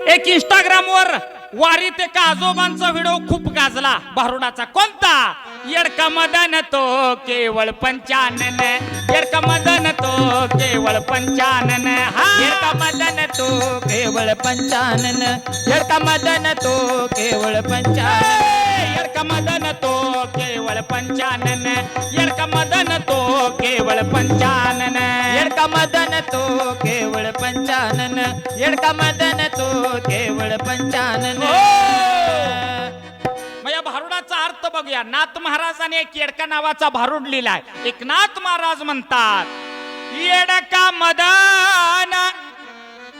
एक इंस्टाग्रामवर वारी ते का आजोबांचा व्हिडिओ खूप गाजला भारुडाचा. कोणता? येडका मदन तो केवळ पंचानन, येडका मदन तो केवळ पंचानन. हा येडका मदन तो केवळ पंचानन, येडका मदन तो केवळ पंचानन, येडका मदन तो केवळ पंचानन, येडका मदन तो केवळ पंचानन. येडका मदन तो केवळ पंचानन, येडका मदन तो केवळ पंचानन. मग या भारुडाचा अर्थ बघूया. नाथ महाराजांनी एक येडका नावाचा भारुड लिहिलाय. एक नाथ महाराज म्हणतात, येडका मदन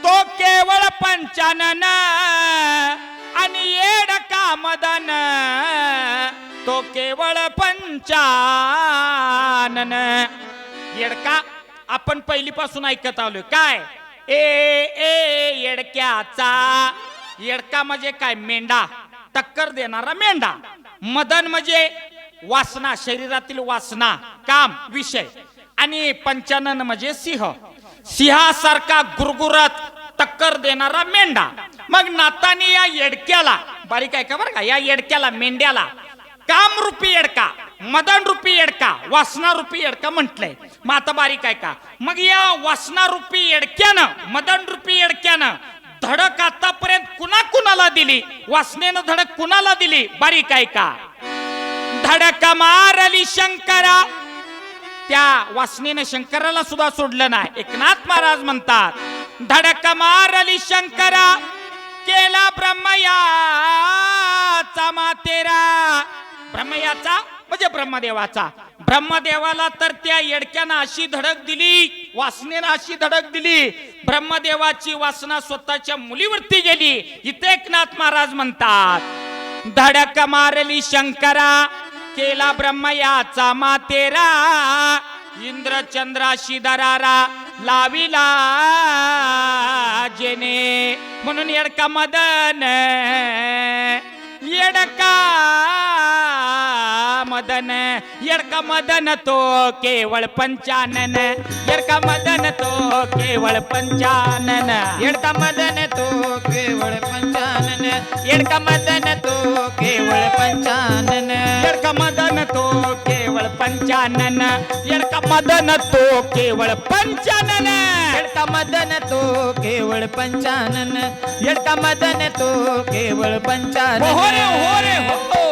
तो केवळ पंचानन आणि येडका मदन तो केवळ पंचानन. येडका आपण पहिलीपासून ऐकत आलोय. काय? ए ए येडक्याचा. येडका म्हणजे काय? मेंढा, टक्कर देणारा मेंढा. मदन म्हणजे वासना, शरीरातील वासना, काम, विषय. आणि पंचानन म्हणजे सिंह, सिंहासारखा गुरगुरत टक्कर देणारा मेंढा. मग नातानी या येडक्याला, बारीक आहे का बरं का, या येडक्याला, मेंढ्याला कामरूपी येडका, मदन रूपी येडका, वासना रूपी येडका म्हटलंय. मग आता बारीक आहे का, मग या वासना रूपी येडक्यानं, मदन रूपी येडक्यानं धडक आतापर्यंत कुणा कुणाला दिली? वासनेनं धडक कुणाला दिली? बारीक आहे का, धडक मारली शंकरा. त्या वासनेनं शंकराला सुद्धा सोडलं नाही. एकनाथ महाराज म्हणतात, धडक मारली शंकरा केला ब्रह्मयाचा मातेरा. ब्रह्मयाचा म्हणजे ब्रह्मदेवाचा. ब्रह्मदेवाला तर त्या येडक्यानं अशी धडक दिली, वासनेनं अशी धडक दिली, ब्रह्मदेवाची वासना स्वतःच्या मुलीवरती गेली. इथे एकनाथ महाराज म्हणतात, धडक मारली शंकरा केला ब्रह्मयाचा मातेरा, इंद्रचंद्राशी दरारा लाविला जेने. म्हणून येडका मदन, येडका मदन, येडका मदन तो केवळ पंचानन, येडका मदन तो केवळ पंचानन, येडका मदन तो केवळ पंचानन, येडका मदन तो केवळ पंचानन, येडका मदन तो केवळ पंचानन, येडका मदन तो केवळ पंचानन, येडका मदन तो केवळ पंचानन, येडका मदन तो केवळ पंचानन. हो रे हो रे हो.